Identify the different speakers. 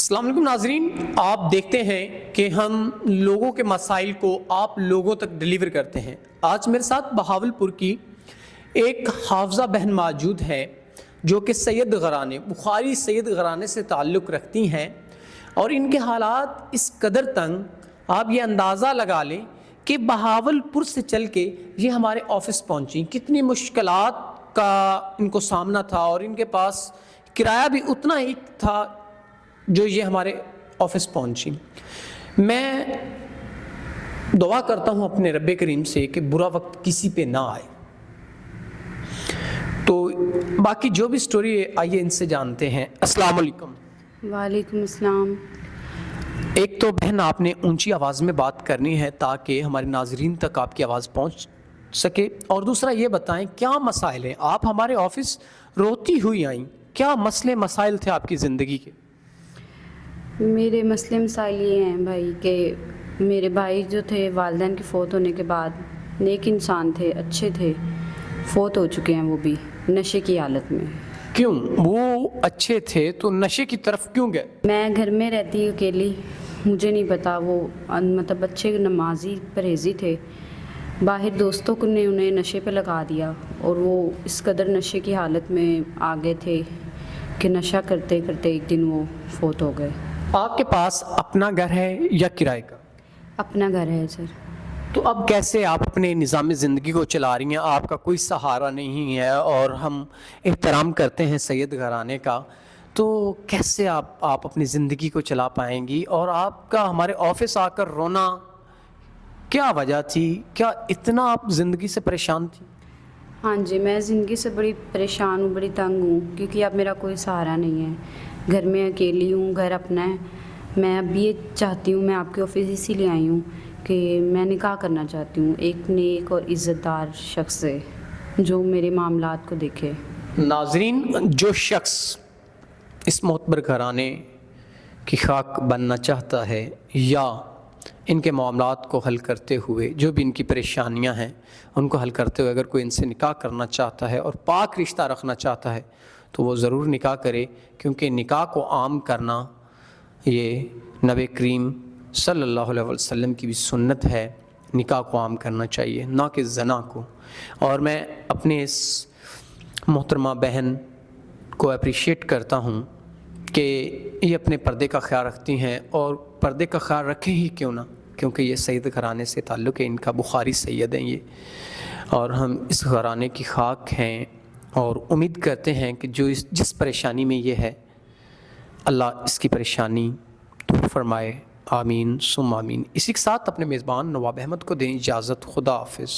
Speaker 1: السلام علیکم ناظرین، آپ دیکھتے ہیں کہ ہم لوگوں کے مسائل کو آپ لوگوں تک ڈیلیور کرتے ہیں۔ آج میرے ساتھ بہاولپور کی ایک حافظہ بہن موجود ہے جو کہ سید گھرانے بخاری سید گھرانے سے تعلق رکھتی ہیں، اور ان کے حالات اس قدر تنگ، آپ یہ اندازہ لگا لیں کہ بہاولپور سے چل کے یہ ہمارے آفس پہنچیں۔ کتنی مشکلات کا ان کو سامنا تھا، اور ان کے پاس کرایہ بھی اتنا ہی تھا جو یہ ہمارے آفس پہنچی۔ میں دعا کرتا ہوں اپنے رب کریم سے کہ برا وقت کسی پہ نہ آئے۔ تو باقی جو بھی سٹوری ہے آئیے ان سے جانتے ہیں۔ السلام علیکم۔
Speaker 2: وعلیکم السلام۔
Speaker 1: ایک تو بہن آپ نے اونچی آواز میں بات کرنی ہے تاکہ ہمارے ناظرین تک آپ کی آواز پہنچ سکے، اور دوسرا یہ بتائیں کیا مسائل ہیں؟ آپ ہمارے آفس روتی ہوئی آئیں، کیا مسئلے مسائل تھے آپ کی زندگی کے؟
Speaker 2: میرے مسئلے مسائل یہ ہیں بھائی کہ میرے بھائی جو تھے والدین کے فوت ہونے کے بعد نیک انسان تھے، اچھے تھے، فوت ہو چکے ہیں وہ بھی نشے کی حالت میں۔
Speaker 1: کیوں وہ اچھے تھے تو نشے کی طرف کیوں گئے؟
Speaker 2: میں گھر میں رہتی اکیلی، مجھے نہیں پتا، وہ مطلب اچھے نمازی پرہیزی تھے، باہر دوستوں نے انہیں نشے پہ لگا دیا، اور وہ اس قدر نشے کی حالت میں آ گئے تھے کہ نشہ کرتے کرتے ایک دن وہ فوت ہو گئے۔
Speaker 1: آپ کے پاس اپنا گھر ہے یا کرائے کا؟
Speaker 2: اپنا گھر ہے سر۔
Speaker 1: تو اب کیسے آپ اپنے نظام زندگی کو چلا رہی ہیں؟ آپ کا کوئی سہارا نہیں ہے، اور ہم احترام کرتے ہیں سید گھرانے کا، تو کیسے آپ اپنی زندگی کو چلا پائیں گی؟ اور آپ کا ہمارے آفس آ کر رونا کیا وجہ تھی؟ کیا اتنا آپ زندگی سے پریشان تھی؟
Speaker 2: ہاں جی، میں زندگی سے بڑی پریشان ہوں، بڑی تنگ ہوں، کیونکہ اب میرا کوئی سہارا نہیں ہے، گھر میں اکیلی ہوں، گھر اپنا ہے۔ میں اب یہ چاہتی ہوں، میں آپ کے آفس اسی لیے آئی ہوں کہ میں نکاح کرنا چاہتی ہوں ایک نیک اور عزت دار شخص سے جو میرے معاملات کو دیکھے۔
Speaker 1: ناظرین، جو شخص اس معتبر گھرانے کی خاک بننا چاہتا ہے یا ان کے معاملات کو حل کرتے ہوئے، جو بھی ان کی پریشانیاں ہیں ان کو حل کرتے ہوئے اگر کوئی ان سے نکاح کرنا چاہتا ہے اور پاک رشتہ رکھنا چاہتا ہے تو وہ ضرور نکاح کرے، کیونکہ نکاح کو عام کرنا یہ نبی کریم صلی اللہ علیہ وسلم کی بھی سنت ہے۔ نکاح کو عام کرنا چاہیے، نہ کہ زنا کو۔ اور میں اپنے اس محترمہ بہن کو اپریشیٹ کرتا ہوں کہ یہ اپنے پردے کا خیال رکھتی ہیں، اور پردے کا خیال رکھیں ہی کیوں نہ، کیونکہ یہ سید گھرانے سے تعلق ہے، ان کا بخاری سید ہیں یہ، اور ہم اس گھرانے کی خاک ہیں، اور امید کرتے ہیں کہ جو جس پریشانی میں یہ ہے اللہ اس کی پریشانی دور فرمائے۔ آمین ثم آمین۔ اسی کے ساتھ اپنے میزبان نواب احمد کو دیں اجازت۔ خدا حافظ۔